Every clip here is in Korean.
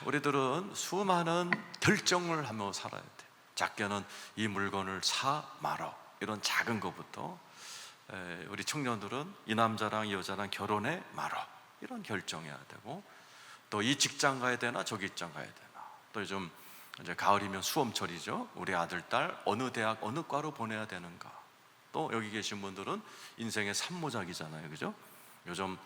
우리들은 수많은 결정을 하며 살아야 돼. 작게는 이 물건을 사 말어, 이런 작은 것부터 우리 청년들은 이 남자랑 이 여자랑 결혼해 말어, 이런 결정해야 되고, 또 이 직장 가야 되나 저 직장 가야 되나, 또 요즘 이제 가을이면 수험철이죠. 우리 아들 딸 어느 대학 어느 과로 보내야 되는가, 또 여기 계신 분들은 인생의 산모작이잖아요, 그죠? 요즘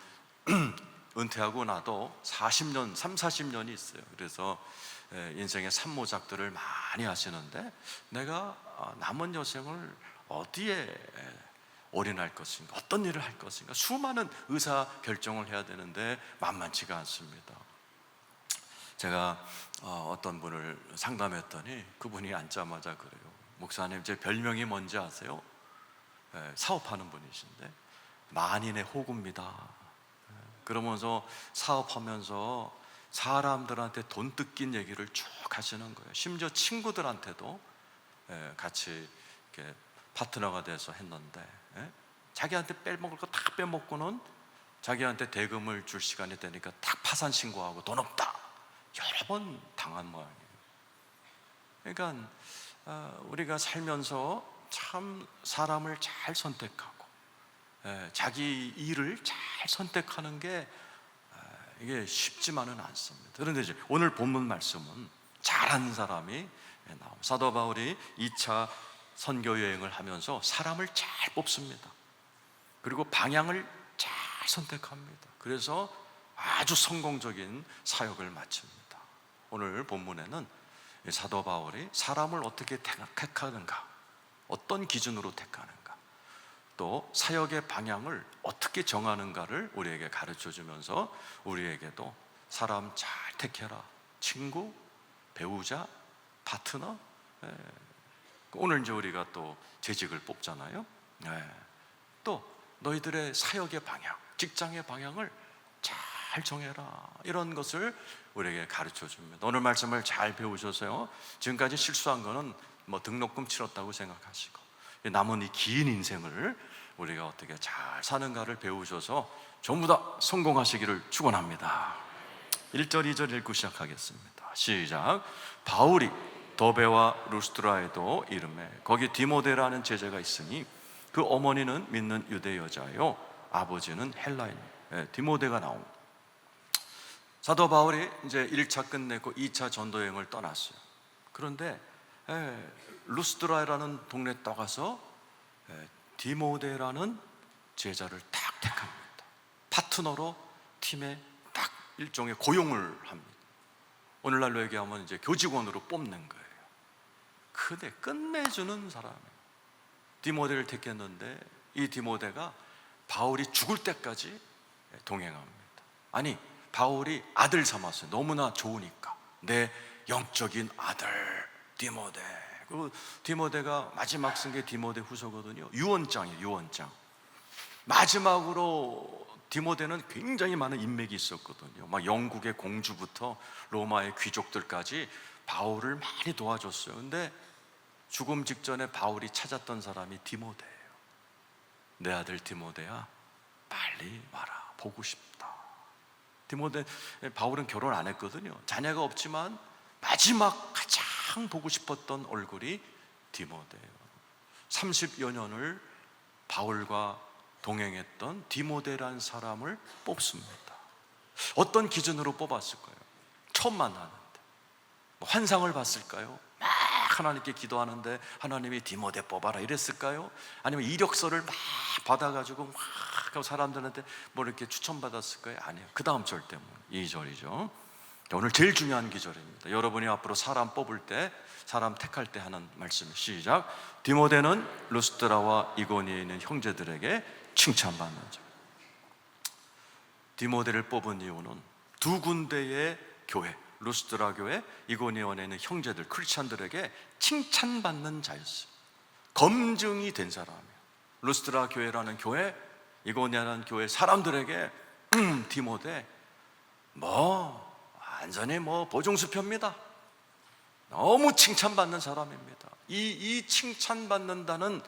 은퇴하고 나도 40년, 3, 40년이 있어요. 그래서 인생의 산모작들을 많이 하시는데, 내가 남은 여생을 어디에 올인할 것인가, 어떤 일을 할 것인가, 수많은 의사 결정을 해야 되는데 만만치가 않습니다. 제가 어떤 분을 상담했더니 그분이 앉자마자 그래요. 목사님, 제 별명이 뭔지 아세요? 사업하는 분이신데 만인의 호구입니다. 그러면서 사업하면서 사람들한테 돈 뜯긴 얘기를 쭉 하시는 거예요. 심지어 친구들한테도 같이 이렇게 파트너가 돼서 했는데, 자기한테 빼먹을 거 다 빼먹고는 자기한테 대금을 줄 시간이 되니까 딱 파산 신고하고 돈 없다, 여러 번 당한 모양이에요. 그러니까 우리가 살면서 참 사람을 잘 선택하고 자기 일을 잘 선택하는 게 이게 쉽지만은 않습니다. 그런데 이제 오늘 본문 말씀은 잘하는 사람이 나옵니다. 사도 바울이 2차 선교 여행을 하면서 사람을 잘 뽑습니다. 그리고 방향을 잘 선택합니다. 그래서 아주 성공적인 사역을 마칩니다. 오늘 본문에는 사도 바울이 사람을 어떻게 택하는가, 어떤 기준으로 택하는가, 또 사역의 방향을 어떻게 정하는가를 우리에게 가르쳐 주면서 우리에게도 사람 잘 택해라, 친구, 배우자, 파트너. 오늘 이제 우리가 또 재직을 뽑잖아요. 또 너희들의 사역의 방향, 직장의 방향을 잘 정해라, 이런 것을 우리에게 가르쳐 줍니다. 오늘 말씀을 잘 배우셔서요, 지금까지 실수한 거는 뭐 등록금 치렀다고 생각하시고, 남은 이 긴 인생을 우리가 어떻게 잘 사는가를 배우셔서 전부 다 성공하시기를 축원합니다. 1절 2절 읽고 시작하겠습니다. 시작. 바울이 더베와 루스드라에도 이름에 거기 디모데라는 제자가 있으니 그 어머니는 믿는 유대 여자요 아버지는 헬라인. 디모데가 나옵니다. 사도 바울이 이제 1차 끝내고 2차 전도여행을 떠났어요. 그런데 루스드라라는 동네 딱 가서 디모데라는 제자를 딱 택합니다. 파트너로 팀에 딱 일종의 고용을 합니다. 오늘날로 얘기하면 이제 교직원으로 뽑는 거예요. 근데 끝내주는 사람이에요. 디모데를 택했는데 이 디모데가 바울이 죽을 때까지 동행합니다. 아니, 바울이 아들 삼았어요. 너무나 좋으니까. 내 영적인 아들 디모데. 그리고 디모데가 마지막 쓴 게 디모데 후서거든요. 유언장이에요. 유언장. 마지막으로 디모데는 굉장히 많은 인맥이 있었거든요. 막 영국의 공주부터 로마의 귀족들까지 바울을 많이 도와줬어요. 근데 죽음 직전에 바울이 찾았던 사람이 디모데예요. 내 아들 디모데야, 빨리 와라, 보고 싶다. 디모데, 바울은 결혼 안 했거든요. 자녀가 없지만 마지막 가장 보고 싶었던 얼굴이 디모데예요. 30여 년을 바울과 동행했던 디모데라는 사람을 뽑습니다. 어떤 기준으로 뽑았을까요? 처음 만나는데 환상을 봤을까요? 막 하나님께 기도하는데 하나님이 디모데 뽑아라 이랬을까요? 아니면 이력서를 막 받아가지고 막 사람들한테 뭐 이렇게 추천받았을까요? 아니에요. 그 다음 절 때문에 2절이죠. 오늘 제일 중요한 기절입니다. 여러분이 앞으로 사람 뽑을 때, 사람 택할 때 하는 말씀. 시작. 디모데는 루스드라와 이고니에 있는 형제들에게 칭찬받는 자. 디모데를 뽑은 이유는 두 군데의 교회, 루스드라 교회, 이고니온에 있는 형제들, 크리스찬들에게 칭찬받는 자였어요. 검증이 된 사람이에요. 루스드라 교회라는 교회, 이고니아라는 교회 사람들에게 디모데 완전히 보증수표입니다. 너무 칭찬받는 사람입니다. 이 칭찬받는다는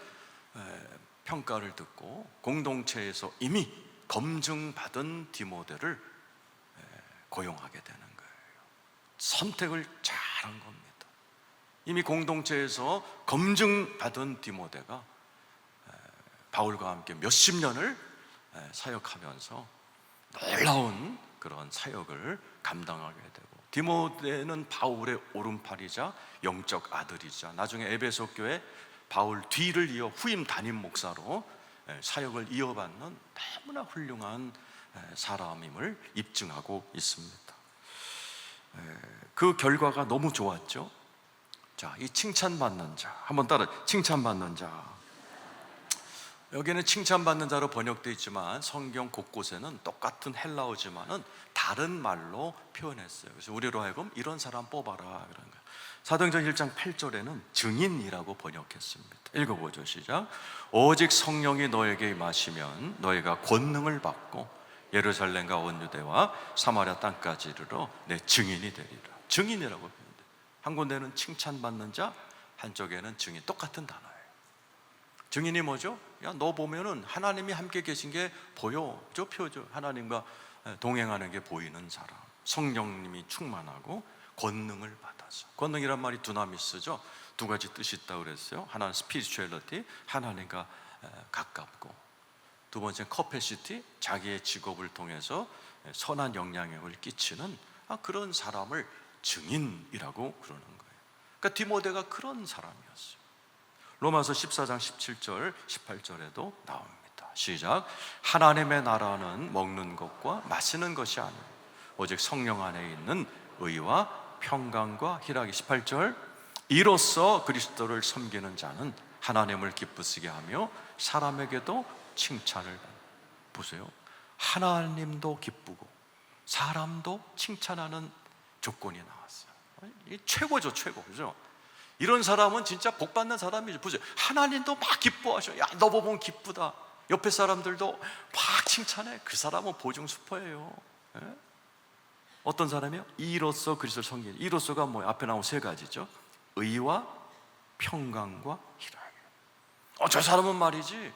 평가를 듣고 공동체에서 이미 검증받은 디모데를 고용하게 되는 거예요. 선택을 잘한 겁니다. 이미 공동체에서 검증받은 디모데가 바울과 함께 몇십 년을 사역하면서 놀라운 그런 사역을 감당하게 되고, 디모데는 바울의 오른팔이자 영적 아들이자 나중에 에베소 교회 바울 뒤를 이어 후임 담임 목사로 사역을 이어받는 너무나 훌륭한 사람임을 입증하고 있습니다. 그 결과가 너무 좋았죠. 자, 이 칭찬받는 자, 한번 따라, 칭찬받는 자. 여기는 칭찬받는 자로 번역되어 있지만 성경 곳곳에는 똑같은 헬라어지만은 다른 말로 표현했어요. 그래서 우리로 하여금 이런 사람 뽑아라 그런 거예요. 사도행전 1장 8절에는 증인이라고 번역했습니다. 읽어보죠. 시작. 오직 성령이 너에게 임하시면 너희가 권능을 받고 예루살렘과 온 유대와 사마리아 땅까지 이르러 내 증인이 되리라. 증인이라고 표현돼요. 한 군데는 칭찬받는 자, 한쪽에는 증인. 똑같은 단어예요. 증인이 뭐죠? 야, 너 보면은 하나님이 함께 계신 게 보여. 저 표죠. 하나님과 동행하는 게 보이는 사람. 성령님이 충만하고 권능을 받아서. 권능이란 말이 두나미스죠. 두 가지 뜻이 있다고 그랬어요. 하나는 스피리추얼리티, 하나님과 가깝고, 두 번째는 커패시티, 자기의 직업을 통해서 선한 영향력을 끼치는 그런 사람을 증인이라고 그러는 거예요. 그러니까 디모데가 그런 사람이었어요. 로마서 14장 17절 18절에도 나옵니다. 시작. 하나님의 나라는 먹는 것과 마시는 것이 아니오 오직 성령 안에 있는 의와 평강과 희락이. 18절. 이로써 그리스도를 섬기는 자는 하나님을 기쁘시게 하며 사람에게도 칭찬을 받는. 보세요. 하나님도 기쁘고 사람도 칭찬하는 조건이 나왔어요. 이 최고죠, 최고. 그죠? 이런 사람은 진짜 복 받는 사람이죠. 보세요. 하나님도 막 기뻐하셔. 야, 너 보면 기쁘다. 옆에 사람들도 막 칭찬해. 그 사람은 보증 슈퍼예요. 예? 어떤 사람이요? 이로써 그리스도를 섬기는. 이로써가 뭐예요? 앞에 나온 세 가지죠. 의와 평강과 희락이에요. 저 사람은 말이지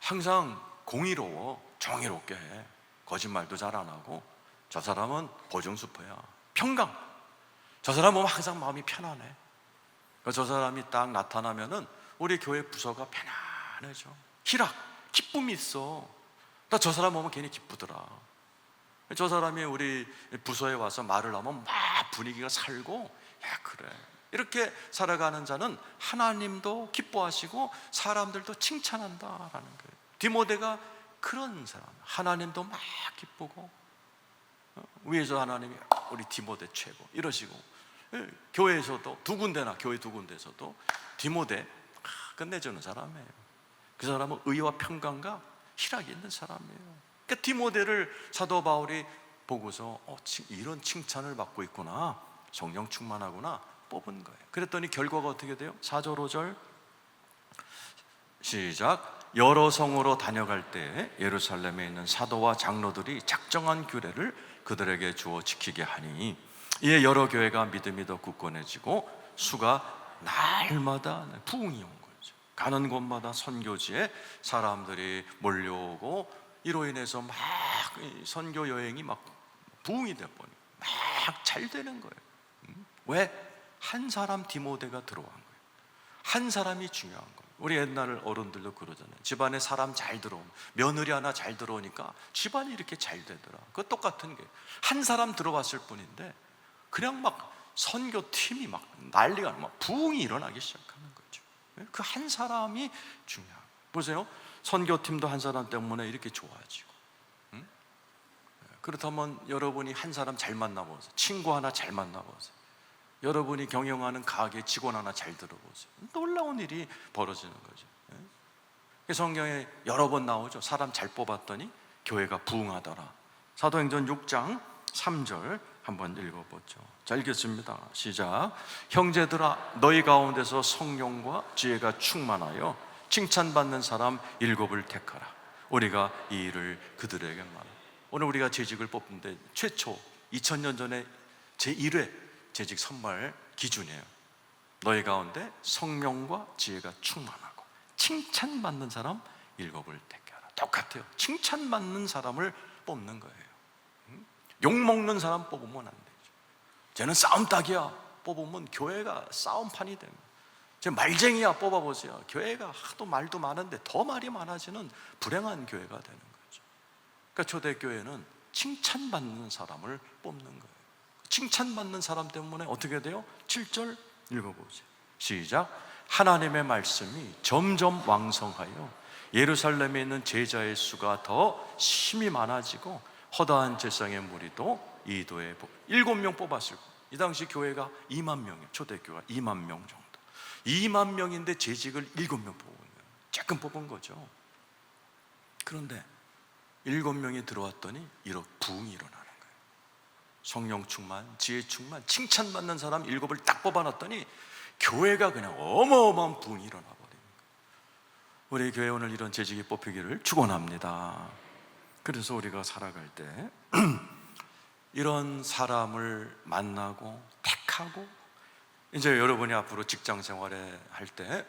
항상 공의로워, 정의롭게 해. 거짓말도 잘 안 하고. 저 사람은 보증 슈퍼야. 평강. 저 사람은 항상 마음이 편안해. 저 사람이 딱 나타나면은 우리 교회 부서가 편안해져. 희락, 기쁨이 있어. 나 저 사람 보면 괜히 기쁘더라. 저 사람이 우리 부서에 와서 말을 하면 막 분위기가 살고, 야, 그래. 이렇게 살아가는 자는 하나님도 기뻐하시고 사람들도 칭찬한다라는 거예요. 디모데가 그런 사람. 하나님도 막 기쁘고, 위에서 하나님이 우리 디모데 최고 이러시고, 교회에서도 두 군데나, 교회 두 군데에서도 디모데 끝내주는 사람이에요. 그 사람은 의와 평강과 희락이 있는 사람이에요. 그러니까 디모데를 사도 바울이 보고서 이런 칭찬을 받고 있구나, 성령 충만하구나 뽑은 거예요. 그랬더니 결과가 어떻게 돼요? 4절 5절 시작. 여러 성으로 다녀갈 때 예루살렘에 있는 사도와 장로들이 작정한 규례를 그들에게 주어 지키게 하니 이에 여러 교회가 믿음이 더 굳건해지고 수가 날마다 부흥이 온 거죠. 가는 곳마다 선교지에 사람들이 몰려오고, 이로 인해서 막 선교 여행이 막 부흥이 돼버리고 막 잘 되는 거예요. 왜? 한 사람 디모데가 들어간 거예요. 한 사람이 중요한 거예요. 우리 옛날 어른들도 그러잖아요. 집안에 사람 잘 들어오면, 며느리 하나 잘 들어오니까 집안이 이렇게 잘 되더라. 그거 똑같은 게 한 사람 들어왔을 뿐인데 그냥 막 선교팀이 막 난리가 나고 막 부흥이 일어나기 시작하는 거죠. 그 한 사람이 중요한 거예요. 보세요. 선교팀도 한 사람 때문에 이렇게 좋아지고. 그렇다면 여러분이 한 사람 잘 만나보세요. 친구 하나 잘 만나보세요. 여러분이 경영하는 가게 직원 하나 잘 들어보세요. 놀라운 일이 벌어지는 거죠. 성경에 여러 번 나오죠. 사람 잘 뽑았더니 교회가 부흥하더라. 사도행전 6장 3절 한번 읽어보죠. 자, 읽겠습니다. 시작. 형제들아, 너희 가운데서 성령과 지혜가 충만하여 칭찬받는 사람 7을 택하라. 우리가 이 일을 그들에게 말하라. 오늘 우리가 재직을 뽑는데 최초 2000년 전에 제1회 재직 선발 기준이에요. 너희 가운데 성령과 지혜가 충만하고 칭찬받는 사람 7을 택하라. 똑같아요. 칭찬받는 사람을 뽑는 거예요. 욕먹는 사람 뽑으면 안 되죠. 쟤는 싸움닭이야 뽑으면 교회가 싸움판이 됩니다. 쟤 말쟁이야 뽑아보세요. 교회가 하도 말도 많은데 더 말이 많아지는 불행한 교회가 되는 거죠. 그러니까 초대교회는 칭찬받는 사람을 뽑는 거예요. 칭찬받는 사람 때문에 어떻게 돼요? 7절 읽어보세요. 시작. 하나님의 말씀이 점점 왕성하여 예루살렘에 있는 제자의 수가 더 심히 많아지고 허다한 제상의 무리도 이도에 7명 뽑았을 거예요. 이 당시 교회가 2만 명이에요. 초대교회가 2만 명 정도. 2만 명인데 재직을 7명 뽑은 거예요. 조금 뽑은 거죠. 그런데 7명이 들어왔더니 이렇게 부흥이 일어나는 거예요. 성령 충만, 지혜 충만, 칭찬받는 사람 7을 딱 뽑아놨더니 교회가 그냥 어마어마한 부흥이 일어나 버린 거예요. 우리 교회 오늘 이런 재직이 뽑히기를 축원합니다. 그래서 우리가 살아갈 때 이런 사람을 만나고 택하고, 이제 여러분이 앞으로 직장 생활에 할 때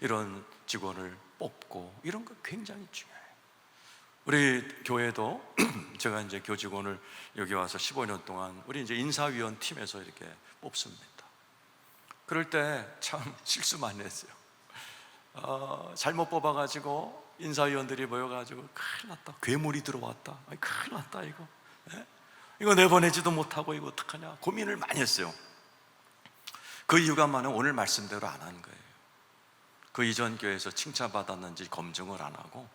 이런 직원을 뽑고 이런 거 굉장히 중요해요. 우리 교회도 제가 이제 교직원을 여기 와서 15년 동안 우리 이제 인사위원 팀에서 이렇게 뽑습니다. 그럴 때 참 실수 많이 했어요. 잘못 뽑아가지고 인사위원들이 모여가지고 큰일 났다, 괴물이 들어왔다, 큰일 났다, 이거 내보내지도 못하고 이거 어떡하냐 고민을 많이 했어요. 그 이유가 뭐냐면 오늘 말씀대로 안 한 거예요. 그 이전 교회에서 칭찬받았는지 검증을 안 하고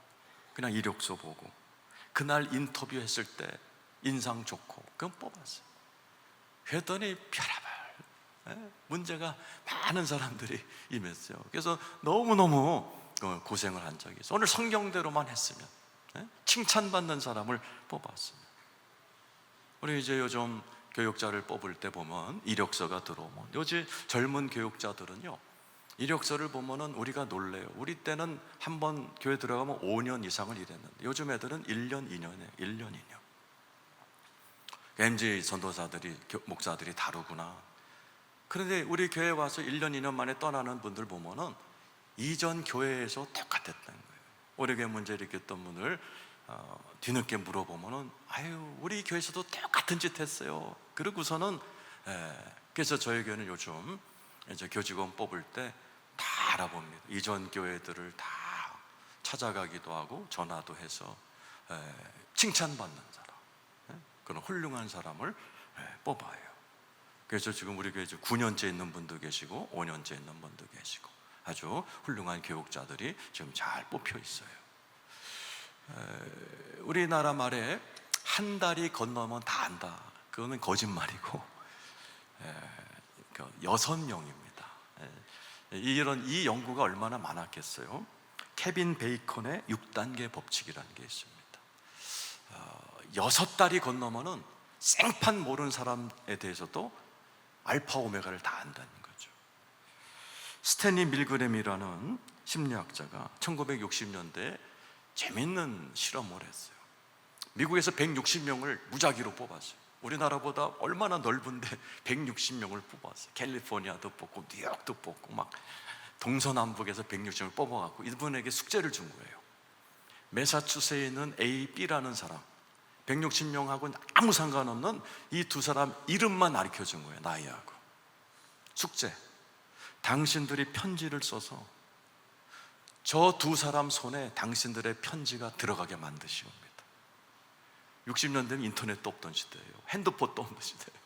그냥 이력서 보고 그날 인터뷰했을 때 인상 좋고 그건 뽑았어요. 그랬더니 별의별 문제가 많은 사람들이 임했어요. 그래서 너무너무 고생을 한 적이 있어요. 오늘 성경대로만 했으면 칭찬받는 사람을 뽑았습니다. 우리 이제 요즘 교육자를 뽑을 때 보면 이력서가 들어오면, 요즘 젊은 교육자들은요 이력서를 보면은 우리가 놀래요. 우리 때는 한번 교회 들어가면 5년 이상을 일했는데 요즘 애들은 1년, 2년에 1년, 2년. MG 전도사들이, 목사들이 다르구나. 그런데 우리 교회에 와서 1년, 2년 만에 떠나는 분들 보면은 이전 교회에서 똑같았다는 거예요. 우리 교회 문제 일으켰던 분을 뒤늦게 물어보면은 아유 우리 교회에서도 똑같은 짓 했어요. 그러고서는 그래서 저희 교회는 요즘 이제 교직원 뽑을 때 다 알아봅니다. 이전 교회들을 다 찾아가기도 하고 전화도 해서 칭찬받는 사람, 그런 훌륭한 사람을 뽑아요. 그래서 지금 우리 교회 9년째 있는 분도 계시고 5년째 있는 분도 계시고 아주 훌륭한 교육자들이 지금 잘 뽑혀 있어요. 우리나라 말에 한 달이 건너면 다 안다, 그거는 거짓말이고 6명입니다. 이 연구가 얼마나 많았겠어요. 케빈 베이컨의 6단계 법칙이라는 게 있습니다. 6달이 건너면은 생판 모르는 사람에 대해서도 알파 오메가를 다 안다는 거죠. 스탠리 밀그램이라는 심리학자가 1960년대에 재밌는 실험을 했어요. 미국에서 160명을 무작위로 뽑았어요. 우리나라보다 얼마나 넓은데 160명을 뽑았어요. 캘리포니아도 뽑고 뉴욕도 뽑고 막 동서남북에서 160명을 뽑아갖고 이분에게 숙제를 준 거예요. 매사추세츠에 있는 A, B라는 사람 160명하고는 아무 상관없는 이 두 사람 이름만 가르쳐 준 거예요. 나이하고. 숙제, 당신들이 편지를 써서 저 두 사람 손에 당신들의 편지가 들어가게 만드시옵니다. 60년대는 인터넷도 없던 시대예요. 핸드폰도 없는 시대예요.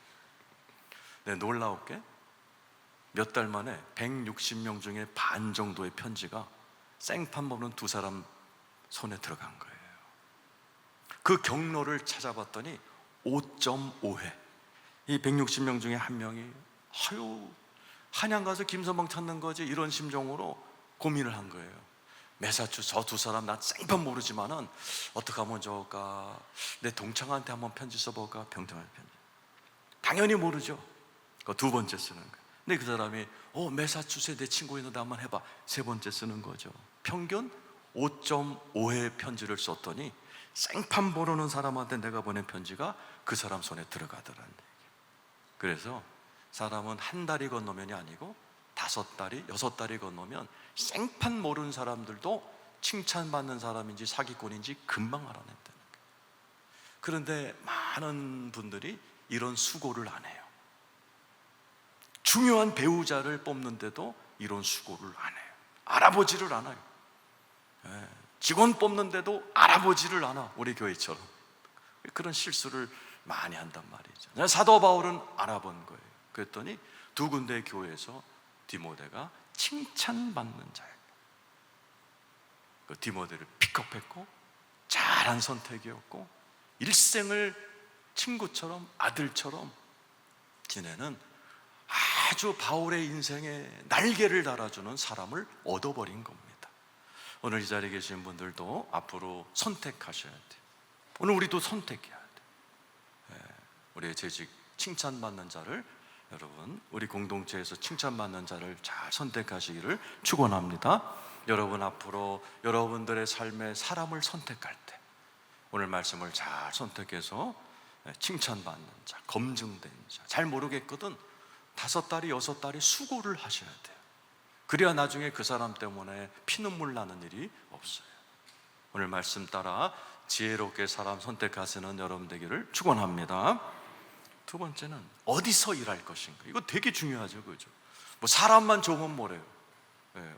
네, 놀라웠게 몇 달 만에 160명 중에 반 정도의 편지가 생판 보는 두 사람 손에 들어간 거예요. 그 경로를 찾아봤더니 5.5회. 이 160명 중에 한 명이 아유 한양 가서 김서방 찾는 거지, 이런 심정으로 고민을 한 거예요. 매사추 저 두 사람 나 생판 모르지만은 어떻게 하면 좋을까? 내 동창한테 한번 편지 써볼까? 병장한테 편지. 당연히 모르죠. 그 두 번째 쓰는 거예요. 근데 그 사람이 매사추세 내 친구 있는데 한번 해봐. 세 번째 쓰는 거죠. 평균 5.5회 편지를 썼더니 생판 모르는 사람한테 내가 보낸 편지가 그 사람 손에 들어가더라는 얘기예요. 그래서 사람은 한 달이 건너면이 아니고 5달이, 6달이 건너면 생판 모르는 사람들도 칭찬받는 사람인지 사기꾼인지 금방 알아낸다는 거예요. 그런데 많은 분들이 이런 수고를 안 해요. 중요한 배우자를 뽑는데도 이런 수고를 안 해요. 알아보지를 않아요. 직원 뽑는데도 알아보지를 않아. 우리 교회처럼 그런 실수를 많이 한단 말이죠. 사도 바울은 알아본 거예요. 그랬더니 두 군데의 교회에서 디모데가 칭찬받는 자예요. 그 디모데를 픽업했고 잘한 선택이었고 일생을 친구처럼 아들처럼 지내는 아주 바울의 인생에 날개를 달아주는 사람을 얻어버린 겁니다. 오늘 이 자리에 계신 분들도 앞으로 선택하셔야 돼요. 오늘 우리도 선택해야 돼요. 우리의 재직 칭찬받는 자를, 여러분 우리 공동체에서 칭찬받는 자를 잘 선택하시기를 축원합니다. 여러분 앞으로 여러분들의 삶에 사람을 선택할 때 오늘 말씀을 잘 선택해서 칭찬받는 자, 검증된 자, 잘 모르겠거든 5달이 6달이 수고를 하셔야 돼요. 그래야 나중에 그 사람 때문에 피눈물 나는 일이 없어요. 오늘 말씀 따라 지혜롭게 사람 선택하시는 여러분 되기를 축원합니다. 두 번째는 어디서 일할 것인가. 이거 되게 중요하죠, 그죠? 뭐 사람만 좋으면 뭐래요?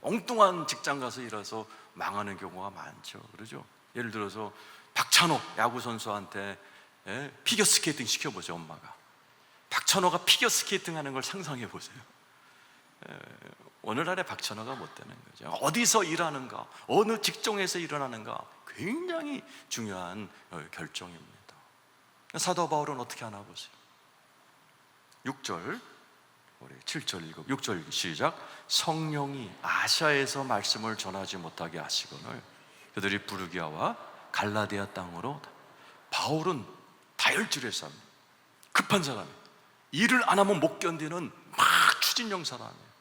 엉뚱한 직장 가서 일해서 망하는 경우가 많죠, 그러죠? 예를 들어서 박찬호 야구 선수한테 피겨 스케이팅 시켜보죠, 엄마가. 박찬호가 피겨 스케이팅 하는 걸 상상해 보세요. 오늘날의 박찬호가 못 되는 거죠. 어디서 일하는가, 어느 직종에서 일어나는가 굉장히 중요한 결정입니다. 사도 바울은 어떻게 하나 보세요. 6절, 우리 7절 읽어 6절 시작. 성령이 아시아에서 말씀을 전하지 못하게 하시거늘 그들이 부르기아와 갈라디아 땅으로. 바울은 다혈질의 사람, 급한 사람이에요. 일을 안 하면 못 견디는 막 추진형 사람이에요.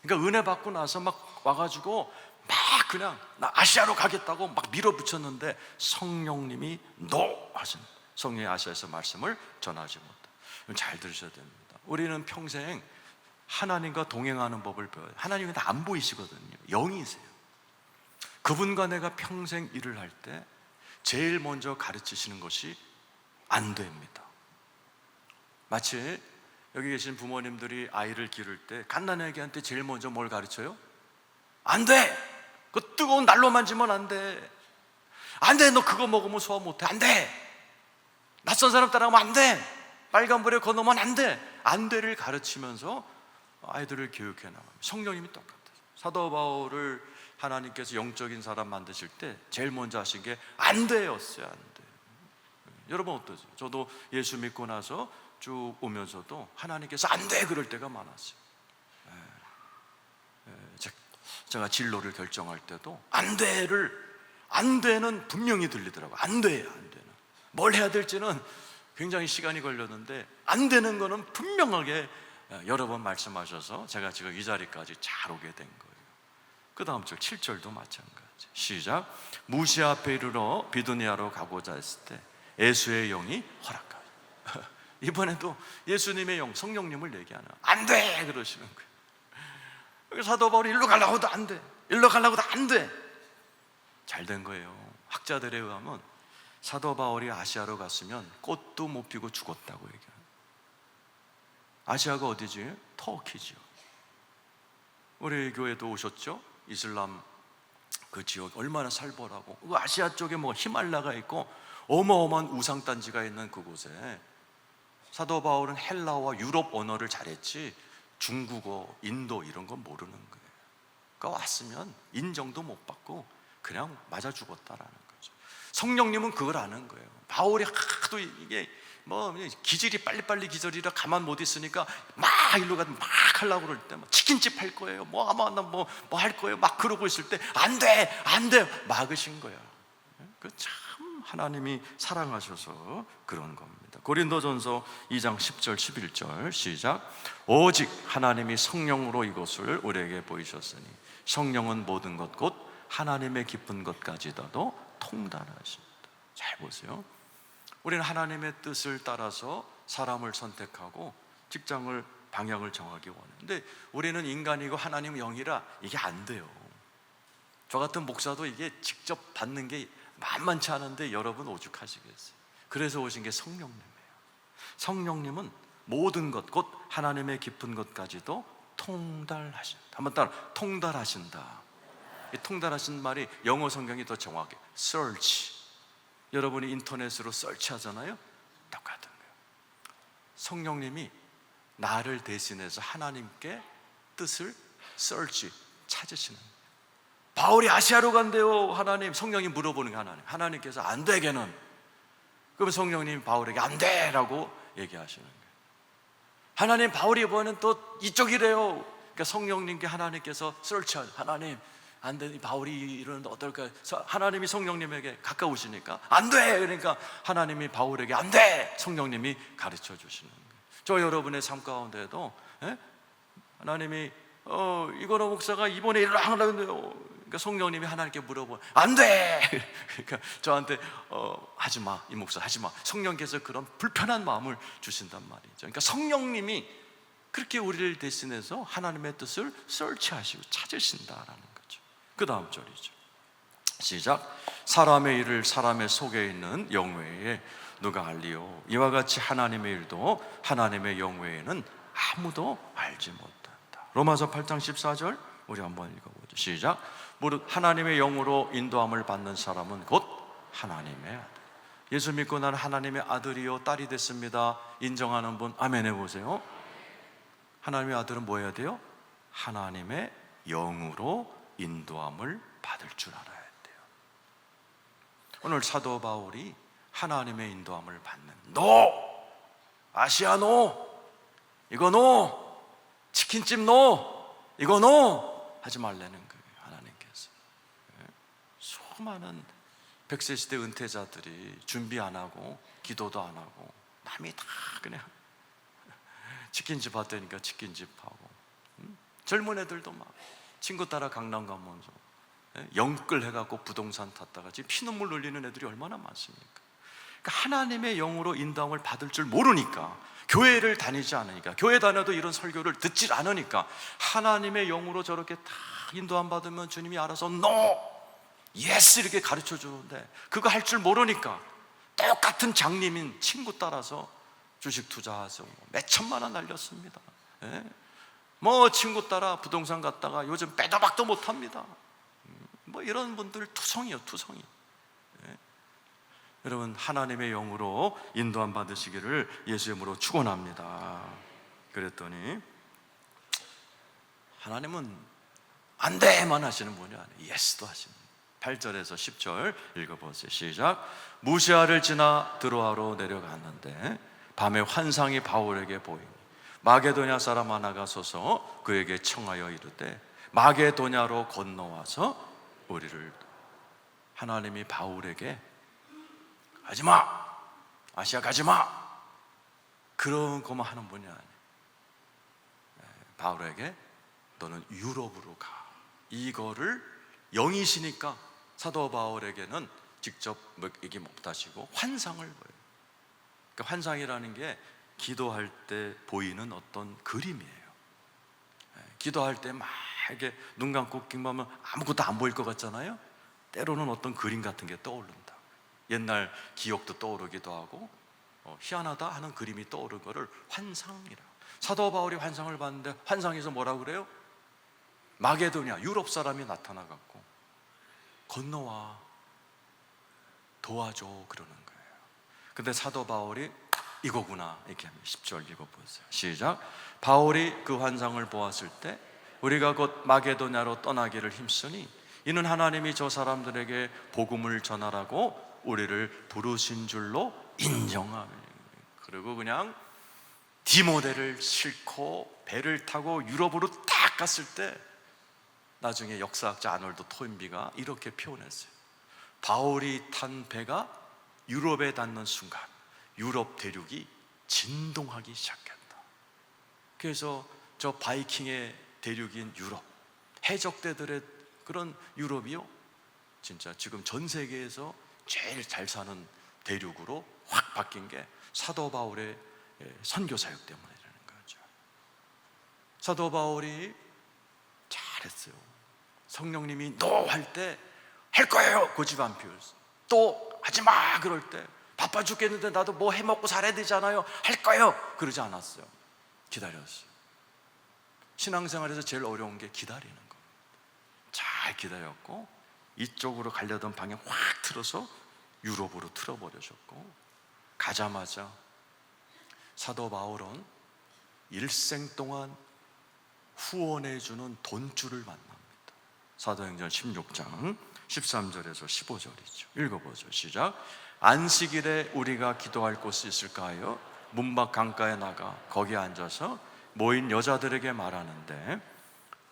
그러니까 은혜 받고 나서 막 와가지고 막 그냥 나 아시아로 가겠다고 막 밀어붙였는데 성령님이 NO 하신, 성령이 아시아에서 말씀을 전하지 못해. 잘 들으셔야 됩니다. 우리는 평생 하나님과 동행하는 법을 배워요. 하나님이 다 안 보이시거든요. 영이세요. 그분과 내가 평생 일을 할 때 제일 먼저 가르치시는 것이 안 됩니다. 마치 여기 계신 부모님들이 아이를 기를 때 갓난아기한테 제일 먼저 뭘 가르쳐요? 안 돼! 그 뜨거운 난로 만지면 안 돼! 안 돼! 너 그거 먹으면 소화 못 해! 안 돼! 낯선 사람 따라가면 안 돼! 빨간불에 건너면 안 돼! 안 돼를 가르치면서 아이들을 교육해 나갑니다. 성령님이 똑같아요. 사도 바울을 하나님께서 영적인 사람 만드실 때 제일 먼저 하신 게 안 돼였어요. 안 돼. 여러분 어떠세요? 저도 예수 믿고 나서 쭉 오면서도 하나님께서 안 돼 그럴 때가 많았어요. 제가 진로를 결정할 때도 안 돼는 분명히 들리더라고요. 안 돼는 뭘 해야 될지는 굉장히 시간이 걸렸는데 안 되는 거는 분명하게 여러 번 말씀하셔서 제가 지금 이 자리까지 잘 오게 된 거예요. 그 다음 절 7절도 마찬가지. 시작. 무시아 앞에 이르러 비두니아로 가고자 했을 때 예수의 영이 허락하여. 이번에도 예수님의 영, 성령님을 얘기하는 안 돼! 그러시는 거예요. 사도 바울이 일로 가려고 해도 안 돼. 일로 가려고 해도 안 돼. 잘 된 거예요. 학자들에 의하면 사도 바울이 아시아로 갔으면 꽃도 못 피고 죽었다고 얘기해요. 아시아가 어디지? 터키지요. 우리 교회도 오셨죠? 이슬람 그 지역 얼마나 살벌하고, 그 아시아 쪽에 뭐 히말라가 있고 어마어마한 우상단지가 있는 그곳에 사도 바울은 헬라어와 유럽 언어를 잘했지 중국어, 인도 이런 건 모르는 거예요. 그러니까 왔으면 인정도 못 받고 그냥 맞아 죽었다라는 거죠. 성령님은 그걸 아는 거예요. 바울이 하도 이게 뭐 기질이 빨리빨리 기절이라 가만 못 있으니까 막 일로 가서 막 하려고 그럴 때 뭐 치킨집 할 거예요, 뭐 아마 뭐 할 거예요 막 그러고 있을 때 안 돼 막으신 거야. 그 참 하나님이 사랑하셔서 그런 겁니다. 고린도전서 2장 10절 11절 시작. 오직 하나님이 성령으로 이것을 우리에게 보이셨으니 성령은 모든 것 곧 하나님의 깊은 것까지도 통달하십니다. 잘 보세요. 우리는 하나님의 뜻을 따라서 사람을 선택하고 직장을 방향을 정하기 원하는데 우리는 인간이고 하나님 영이라 이게 안 돼요. 저 같은 목사도 이게 직접 받는 게 만만치 않은데 여러분 오죽하시겠어요. 그래서 오신 게 성령님이에요. 성령님은 모든 것, 곧 하나님의 깊은 것까지도 통달하신다. 한번 따라, 통달하신다. 이 통달하신 말이 영어 성경이 더 정확해. search. 여러분이 인터넷으로 서치하잖아요. 똑같은 거예요. 성령님이 나를 대신해서 하나님께 뜻을 search, 찾으시는 거예요. 바울이 아시아로 간대요. 하나님, 성령이 물어보는 게 하나님께서 안 되게는, 그러면 성령님이 바울에게 안 돼라고 얘기하시는 거예요. 하나님, 바울이 이번엔 또 이쪽이래요. 그러니까 성령님께 하나님께서 search하죠. 하나님, 안 돼, 바울이 이러는데 어떨까요? 하나님이 성령님에게 가까우시니까 안 돼! 그러니까 하나님이 바울에게 안 돼! 성령님이 가르쳐 주시는 거예요. 저 여러분의 삶 가운데도 하나님이 이거는 목사가 이번에 일을 하려는데요. 그러니까 성령님이 하나님께 물어보면 안 돼! 그러니까 저한테 하지 마, 이 목사 하지 마. 성령께서 그런 불편한 마음을 주신단 말이죠. 그러니까 성령님이 그렇게 우리를 대신해서 하나님의 뜻을 서치하시고 찾으신다라는 거죠. 그 다음 절이죠. 시작. 사람의 일을 사람의 속에 있는 영 외에 누가 알리요? 이와 같이 하나님의 일도 하나님의 영 외에는 아무도 알지 못한다. 로마서 8장 14절 우리 한번 읽어보죠. 시작. 무릇 하나님의 영으로 인도함을 받는 사람은 곧 하나님의 아들. 예수 믿고 나는 하나님의 아들이요 딸이 됐습니다. 인정하는 분 아멘 해보세요. 하나님의 아들은 뭐 해야 돼요? 하나님의 영으로 인도함을 받을 줄 알아야 돼요. 오늘 사도 바울이 하나님의 인도함을 받는 아시아 이거 치킨집 이거 하지 말라는 거예요. 하나님께서. 수많은 100세 시대 은퇴자들이 준비 안 하고 기도도 안 하고 남이 다 그냥 치킨집 하다니까 치킨집 하고, 젊은 애들도 막 친구 따라 강남 가면서 영끌 해갖고 부동산 탔다가 지금 피눈물 흘리는 애들이 얼마나 많습니까? 그러니까 하나님의 영으로 인도함을 받을 줄 모르니까, 교회를 다니지 않으니까, 교회 다녀도 이런 설교를 듣질 않으니까, 하나님의 영으로 저렇게 다 인도함 받으면 주님이 알아서 yes 이렇게 가르쳐 주는데, 그거 할 줄 모르니까 똑같은 장님인 친구 따라서 주식 투자하세요. 몇 천만 원 날렸습니다. 친구 따라 부동산 갔다가 요즘 빼도 박도 못합니다. 이런 분들 투성이요, 투성이. 여러분, 하나님의 영으로 인도함 받으시기를 예수의 이름으로 축원합니다. 그랬더니 하나님은 안 돼만 하시는 분이 아니에요. 예스도 하십니다. 8절에서 10절 읽어보세요. 시작. 무시아를 지나 드로아로 내려갔는데 밤에 환상이 바울에게 보이니 마게도냐 사람 하나가 서서 그에게 청하여 이르되 마게도냐로 건너와서 우리를. 하나님이 바울에게 가지마, 아시아 가지마, 그런 것만 하는 분이 아니에요. 바울에게 너는 유럽으로 가. 이거를 영이시니까 사도 바울에게는 직접 얘기 못 하시고 환상을 보여요. 그러니까 환상이라는 게 기도할 때 보이는 어떤 그림이에요. 기도할 때 막 이렇게 눈 감고 기도하면 아무것도 안 보일 것 같잖아요. 때로는 어떤 그림 같은 게 떠오른다. 옛날 기억도 떠오르기도 하고 희한하다 하는 그림이 떠오른 거를 환상이라. 사도 바울이 환상을 봤는데 환상에서 뭐라고 그래요? 마게도냐, 유럽 사람이 나타나갖고 건너와 도와줘 그러는 거예요. 근데 사도 바울이 이거구나 이렇게 하면 10절 읽어보세요. 시작. 바울이 그 환상을 보았을 때 우리가 곧 마게도냐로 떠나기를 힘쓰니 이는 하나님이 저 사람들에게 복음을 전하라고 우리를 부르신 줄로 인정하며, 그리고 그냥 디모데를 싣고 배를 타고 유럽으로 딱 갔을 때 나중에 역사학자 아놀드 토인비가 이렇게 표현했어요. 바울이 탄 배가 유럽에 닿는 순간 유럽 대륙이 진동하기 시작했다. 그래서 저 바이킹의 대륙인 유럽, 해적대들의 그런 유럽이요, 진짜 지금 전 세계에서 제일 잘 사는 대륙으로 확 바뀐 게 사도 바울의 선교 사역 때문이라는 거죠. 사도 바울이 잘했어요. 성령님이 너 할 때 할 거예요 고집 안 피웠어. 또 하지 마 그럴 때 바빠 죽겠는데 나도 뭐 해먹고 살아야 되잖아요. 할 거예요. 그러지 않았어요. 기다렸어요. 신앙생활에서 제일 어려운 게 기다리는 거. 잘 기다렸고 이쪽으로 가려던 방향 확 틀어서 유럽으로 틀어버려졌고, 가자마자 사도 바울은 일생 동안 후원해주는 돈줄을 만납니다. 사도행전 16장 13절에서 15절이죠. 읽어보죠. 시작. 안식일에 우리가 기도할 곳이 있을까 하여 문밖 강가에 나가 거기에 앉아서 모인 여자들에게 말하는데,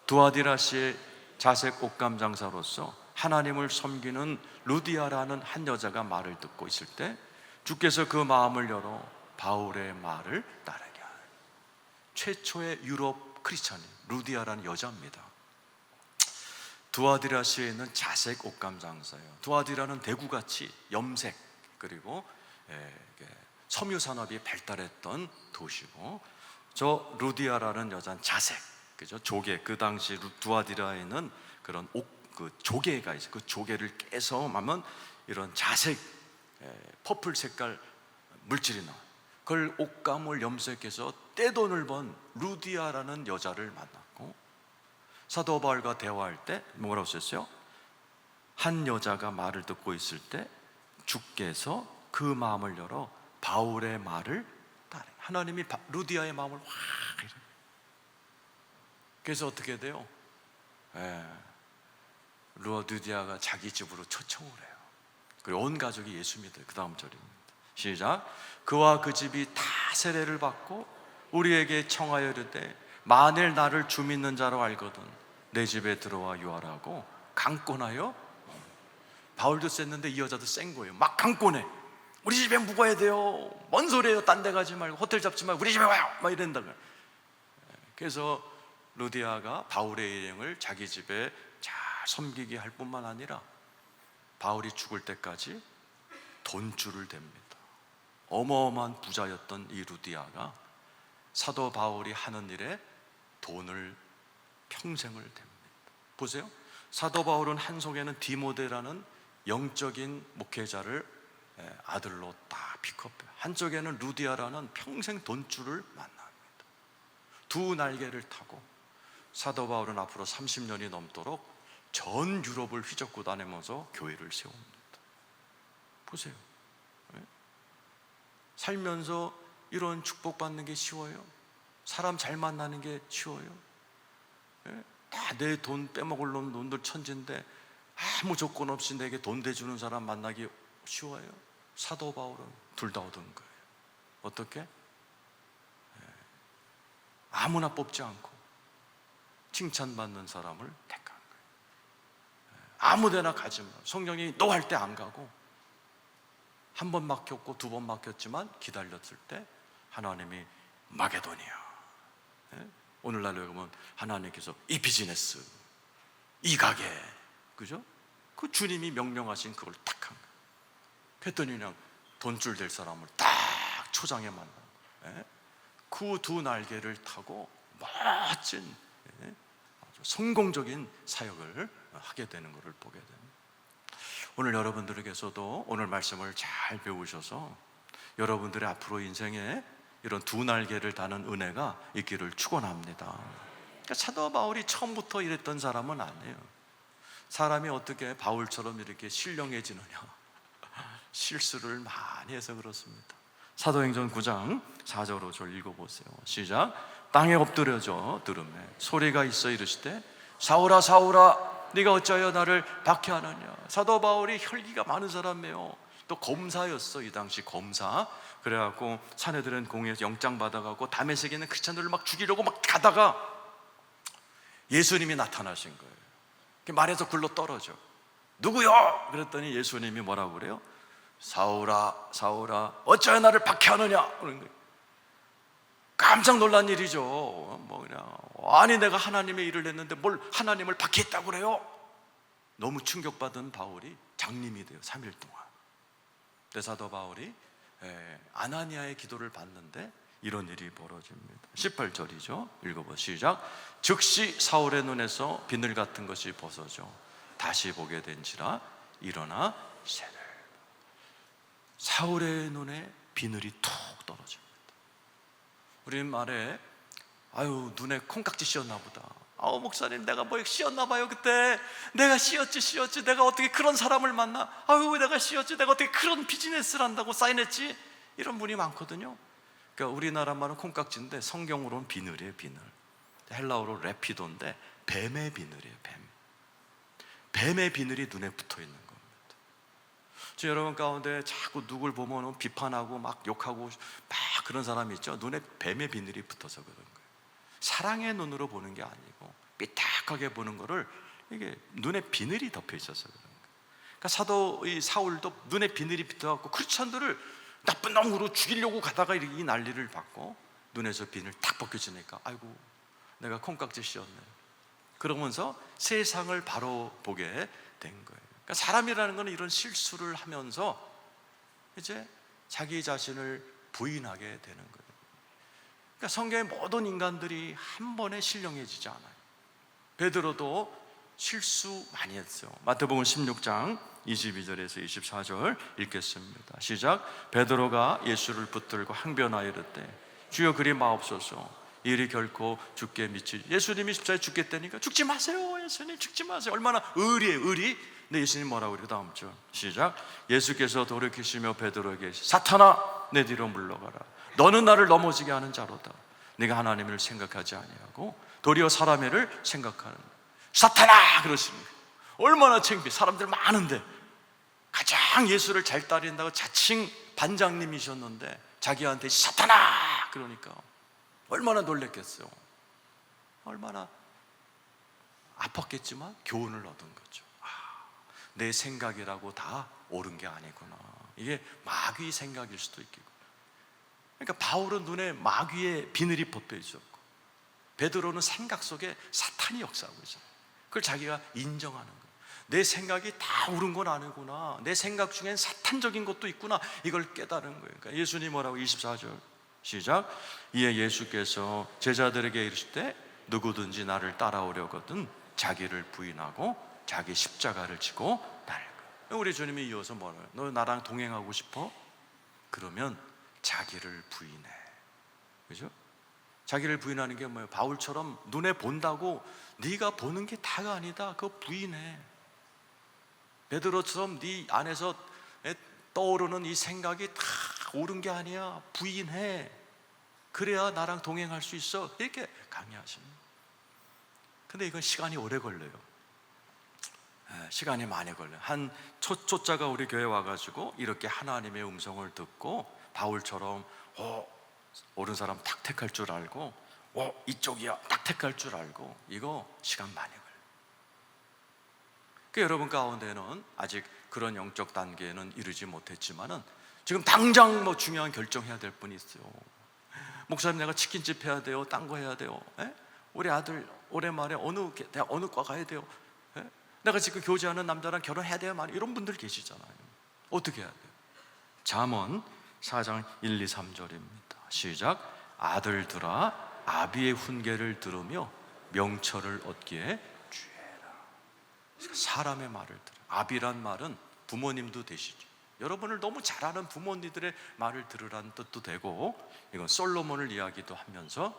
두아디라시의 자색 옷감 장사로서 하나님을 섬기는 루디아라는 한 여자가 말을 듣고 있을 때 주께서 그 마음을 열어 바울의 말을 따르게 하니. 최초의 유럽 크리스찬이 루디아라는 여자입니다. 두아디라시에 있는 자색 옷감 장사예요. 두아디라는 대구같이 염색 그리고 섬유 산업이 발달했던 도시고, 저 루디아라는 여자는 자색, 그죠? 조개. 그 당시 두아디라에는 그런 그 조개가 있어요. 그 조개를 깨서 하면 이런 자색, 퍼플 색깔 물질이 나와요. 그걸 옷감을 염색해서 떼돈을 번 루디아라는 여자를 만났고, 사도 바울과 대화할 때 뭐라고 썼어요? 한 여자가 말을 듣고 있을 때 주께서 그 마음을 열어 바울의 말을 따르. 하나님이 루디아의 마음을 확 이래. 그래서 어떻게 돼요? 루디아가 자기 집으로 초청을 해요. 그리고 온 가족이 예수 믿어요. 그 다음 절입니다. 시작. 그와 그 집이 다 세례를 받고 우리에게 청하여 이르되, 만일 나를 주 믿는 자로 알거든 내 집에 들어와 유하라고 강권하여. 바울도 셌는데 이 여자도 센 거예요. 막 강권해. 우리 집에 묵어야 돼요. 뭔 소리예요? 딴 데 가지 말고 호텔 잡지 말고 우리 집에 와요. 막 이런다고요. 그래서 루디아가 바울의 일행을 자기 집에 잘 섬기게 할 뿐만 아니라 바울이 죽을 때까지 돈줄을 댑니다. 어마어마한 부자였던 이 루디아가 사도 바울이 하는 일에 돈을 평생을 댑니다. 보세요. 사도 바울은 한 속에는 디모데라는 영적인 목회자를 아들로 딱 픽업해요. 한쪽에는 루디아라는 평생 돈줄을 만납니다. 두 날개를 타고 사도 바울은 앞으로 30년이 넘도록 전 유럽을 휘젓고 다니면서 교회를 세웁니다. 보세요. 살면서 이런 축복받는 게 쉬워요? 사람 잘 만나는 게 쉬워요? 다 내 돈 빼먹을 놈들 천진데 아무 조건 없이 내게 돈 대주는 사람 만나기 쉬워요? 사도 바울은 둘 다 얻은 거예요. 어떻게? 아무나 뽑지 않고 칭찬받는 사람을 택한 거예요. 아무데나 가지 마. 성령이 너 할 때 안 가고, 한 번 막혔고 두 번 막혔지만 기다렸을 때 하나님이 마게도니아. 오늘날 여기 보면 하나님께서 이 비즈니스, 이 가게, 그죠? 그 주님이 명령하신 그걸 딱 한 거예요. 그랬더니 그냥 돈줄 될 사람을 딱 초장에 만나고, 그 두 날개를 타고 멋진 아주 성공적인 사역을 하게 되는 것을 보게 됩니다. 오늘 여러분들에게서도 오늘 말씀을 잘 배우셔서 여러분들의 앞으로 인생에 이런 두 날개를 다는 은혜가 있기를 축원합니다. 그러니까 사도 바울이 처음부터 이랬던 사람은 아니에요. 사람이 어떻게 바울처럼 이렇게 신령해지느냐? 실수를 많이 해서 그렇습니다. 사도행전 9장 4절 5절 읽어보세요. 시작. 땅에 엎드려져 들음에 소리가 있어 이르시되, 사울아 사울아 네가 어찌하여 나를 박해하느냐. 사도 바울이 혈기가 많은 사람이에요. 또 검사였어. 이 당시 검사. 그래갖고 사내들은 공회에서 영장 받아가고 다메섹에 있는 크리스찬들을 막 죽이려고 막 가다가 예수님이 나타나신 거예요. 말에서 굴러 떨어져. 누구요? 그랬더니 예수님이 뭐라고 그래요? 사울아 사울아 어찌하여 나를 박해하느냐. 그런 거예요. 깜짝 놀란 일이죠. 뭐 그냥 아니 내가 하나님의 일을 했는데 뭘 하나님을 박해했다고 그래요? 너무 충격받은 바울이 장님이 돼요. 3일 동안. 사도 바울이 아나니아의 기도를 받는데 이런 일이 벌어집니다. 18절이죠. 읽어보시죠. 시작. 즉시 사울의 눈에서 비늘 같은 것이 벗어져 다시 보게 된지라 일어나 세례를. 사울의 눈에 비늘이 툭 떨어집니다. 우리 말에 아유 눈에 콩깍지 씌었나 보다. 아우 목사님 내가 뭐 씌었나 봐요. 그때 내가 씌었지 내가 어떻게 그런 사람을 만나. 아유 내가 씌었지 내가 어떻게 그런 비즈니스를 한다고 사인했지. 이런 분이 많거든요. 그러니까 우리나라 말은 콩깍지인데 성경으로는 비늘이에요. 비늘. 헬라어로 레피도인데 뱀의 비늘이에요. 뱀의 비늘이 눈에 붙어 있는 겁니다. 지금 여러분 가운데 자꾸 누굴 보면 비판하고 막 욕하고 막 그런 사람이 있죠. 눈에 뱀의 비늘이 붙어서 그런 거예요. 사랑의 눈으로 보는 게 아니고 삐딱하게 보는 거를 이게 눈에 비늘이 덮여 있어서 그런 거예요. 그러니까 사도 이 사울도 눈에 비늘이 붙어갖고 크리스천들을 나쁜 놈으로 죽이려고 가다가 이 난리를 받고 눈에서 비늘 탁 벗겨지니까 아이고 내가 콩깍지 씌웠네. 그러면서 세상을 바로 보게 된 거예요. 그러니까 사람이라는 것은 이런 실수를 하면서 이제 자기 자신을 부인하게 되는 거예요. 그러니까 성경의 모든 인간들이 한 번에 신령해지지 않아요. 베드로도 실수 많이 했어요. 마태복음 16장 22절에서 24절 읽겠습니다. 시작. 베드로가 예수를 붙들고 항변하여 이르되 주여 그리 마옵소서. 이 일이 결코 죽게 미치. 예수님이 십자가에 죽겠다니까 죽지 마세요. 예수님 죽지 마세요. 얼마나 의리예요. 의리. 근데 예수님 뭐라고 그래요? 다음 절 시작. 예수께서 돌이키시며 베드로에게 사탄아 내 뒤로 물러가라. 너는 나를 넘어지게 하는 자로다. 네가 하나님을 생각하지 아니하고 도리어 사람의 일을 생각하는. 사탄아 그러시는 거예요. 얼마나 창피해. 사람들 많은데 가장 예수를 잘 따른다고 자칭 반장님이셨는데 자기한테 사탄아 그러니까 얼마나 놀랬겠어요. 얼마나 아팠겠지만 교훈을 얻은 거죠. 내 생각이라고 다 옳은 게 아니구나. 이게 마귀 생각일 수도 있겠고. 그러니까 바울은 눈에 마귀의 비늘이 벗겨 있었고 베드로는 생각 속에 사탄이 역사하고 있어요. 그걸 자기가 인정하는 거예요. 내 생각이 다 옳은 건 아니구나. 내 생각 중엔 사탄적인 것도 있구나. 이걸 깨달은 거예요. 그러니까 예수님 뭐라고 24절 시작. 이에 예수께서 제자들에게 이르시되 누구든지 나를 따라오려거든 자기를 부인하고 자기 십자가를 지고 따르고. 우리 주님이 이어서 뭐래요? 너 나랑 동행하고 싶어? 그러면 자기를 부인해. 그죠? 자기를 부인하는 게 뭐예요? 바울처럼 눈에 본다고 네가 보는 게 다가 아니다. 그거 부인해. 베드로처럼 네 안에서 떠오르는 이 생각이 다 옳은 게 아니야. 부인해. 그래야 나랑 동행할 수 있어. 이렇게 강요하십니다. 근데 이건 시간이 오래 걸려요. 시간이 많이 걸려요. 한 초짜가 우리 교회 와가지고 이렇게 하나님의 음성을 듣고 바울처럼 옳은 사람 딱 택할 줄 알고 이쪽이야 딱 택할 줄 알고 이거 시간 많이 걸려요. 그 여러분 가운데는 아직 그런 영적 단계에는 이르지 못했지만은 지금 당장 뭐 중요한 결정해야 될 분이 있어요. 목사님 내가 치킨집 해야 돼요? 딴 거 해야 돼요? 우리 아들 올해 말에 대학 어느 과 가야 돼요? 내가 지금 교제하는 남자랑 결혼해야 돼요? 이런 분들 계시잖아요. 어떻게 해야 돼요? 잠언 4장 1, 2, 3절입니다 시작. 아들들아 아비의 훈계를 들으며 명철을 얻기에 주의해라. 사람의 말을 들어. 아비란 말은 부모님도 되시죠. 여러분을 너무 잘 아는 부모님들의 말을 들으라는 뜻도 되고, 이건 솔로몬을 이야기도 하면서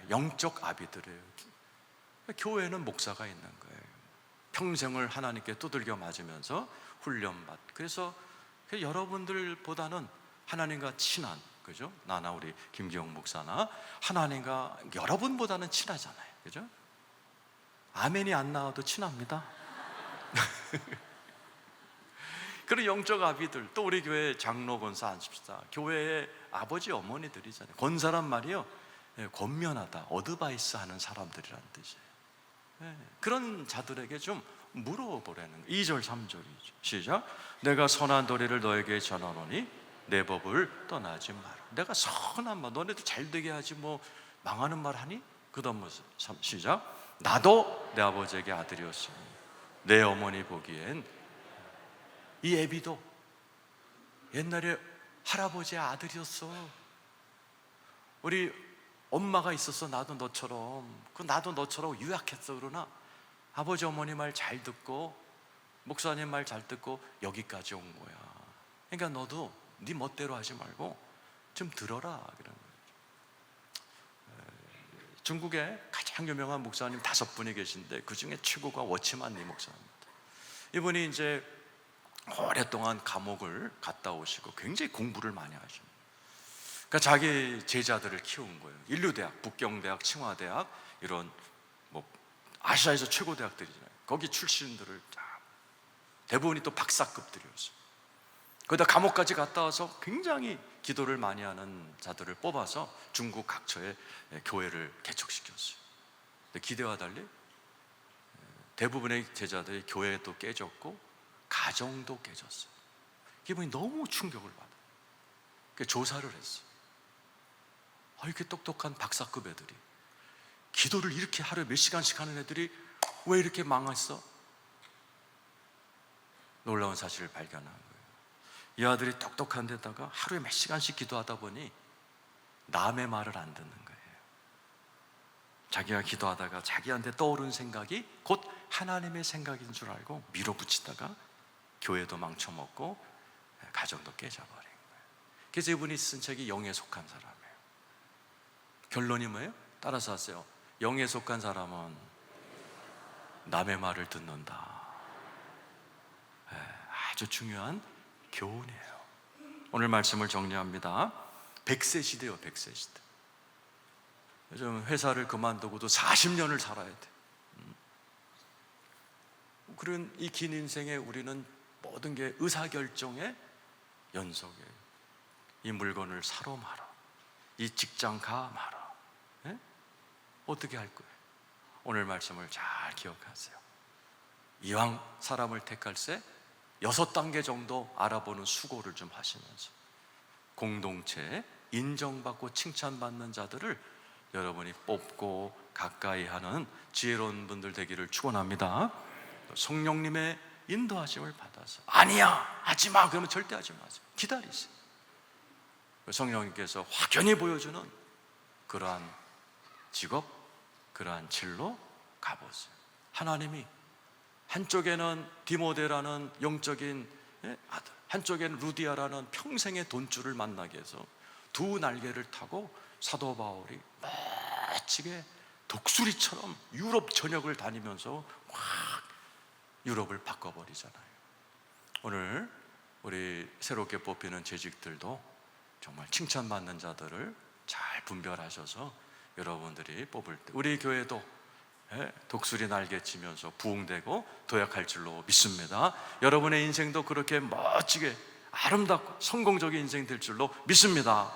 영적 아비들이에요. 교회는 목사가 있는 거예요. 평생을 하나님께 두들겨 맞으면서 훈련받. 그래서 여러분들보다는 하나님과 친한, 그죠? 나나 우리 김기영 목사나 하나님과 여러분보다는 친하잖아요, 그죠? 아멘이 안 나와도 친합니다. 그런 영적 아비들, 또 우리 교회 장로 권사 안십시다. 교회의 아버지 어머니들이잖아요. 권사란 말이요, 권면하다, 어드바이스 하는 사람들이라는 뜻이에요. 그런 자들에게 좀 물어보라는 거예요. 2절 3절이죠 시작. 내가 선한 도리를 너에게 전하노니 내 법을 떠나지 마라. 내가 선한 말, 너네도 잘 되게 하지 뭐 망하는 말 하니? 그 다음 시작. 나도 내 아버지에게 아들이었으니 내 어머니 보기엔 이 애비도 옛날에 할아버지의 아들이었어. 우리 엄마가 있었어. 나도 너처럼. 나도 너처럼 유약했어. 그러나 아버지 어머니 말 잘 듣고 목사님 말 잘 듣고 여기까지 온 거야. 그러니까 너도 네 멋대로 하지 말고 좀 들어라 그런 거예요. 중국에 가장 유명한 목사님 5분이 계신데 그 중에 최고가 워치만니 목사입니다. 이분이 이제 오랫동안 감옥을 갔다 오시고 굉장히 공부를 많이 하십니다. 그러니까 자기 제자들을 키운 거예요. 인류대학, 북경대학, 칭화대학 이런 뭐 아시아에서 최고 대학들이잖아요. 거기 출신들을 대부분이 또 박사급들이었어요. 거기다 감옥까지 갔다 와서 굉장히 기도를 많이 하는 자들을 뽑아서 중국 각처에 교회를 개척시켰어요. 근데 기대와 달리 대부분의 제자들이 교회도 깨졌고 가정도 깨졌어요. 이분이 너무 충격을 받아요. 그래서 조사를 했어요. 이렇게 똑똑한 박사급 애들이, 기도를 이렇게 하루에 몇 시간씩 하는 애들이 왜 이렇게 망했어? 놀라운 사실을 발견한 거예요. 이 아들이 똑똑한 데다가 하루에 몇 시간씩 기도하다 보니 남의 말을 안 듣는 거예요. 자기가 기도하다가 자기한테 떠오른 생각이 곧 하나님의 생각인 줄 알고 밀어붙이다가 교회도 망쳐먹고 가정도 깨져버린 거예요. 그래서 이분이 쓴 책이 영에 속한 사람이에요. 결론이 뭐예요? 따라서 하세요. 영에 속한 사람은 남의 말을 듣는다. 아주 중요한 교훈이에요. 오늘 말씀을 정리합니다. 100세 시대요, 100세 시대. 요즘 회사를 그만두고도 40년을 살아야 돼. 그런 이 긴 인생에 우리는 모든 게 의사결정의 연속이에요. 이 물건을 사러 말아, 이 직장 가 말아. 예? 어떻게 할 거예요? 오늘 말씀을 잘 기억하세요. 이왕 사람을 택할세 6단계 정도 알아보는 수고를 좀 하시면서 공동체에 인정받고 칭찬받는 자들을 여러분이 뽑고 가까이 하는 지혜로운 분들 되기를 축원합니다. 성령님의 인도하심을 받아서 아니야 하지마 그러면 절대 하지 마세요. 기다리세요. 성령님께서 확연히 보여주는 그러한 직업, 그러한 진로 가보세요. 하나님이 한쪽에는 디모데라는 영적인 아들, 한쪽에는 루디아라는 평생의 돈줄을 만나게 해서 두 날개를 타고 사도 바울이 멋지게 독수리처럼 유럽 전역을 다니면서 확 유럽을 바꿔버리잖아요. 오늘 우리 새롭게 뽑히는 재직들도 정말 칭찬받는 자들을 잘 분별하셔서 여러분들이 뽑을 때 우리 교회도 독수리 날개 치면서 부흥되고 도약할 줄로 믿습니다. 여러분의 인생도 그렇게 멋지게 아름답고 성공적인 인생 될 줄로 믿습니다.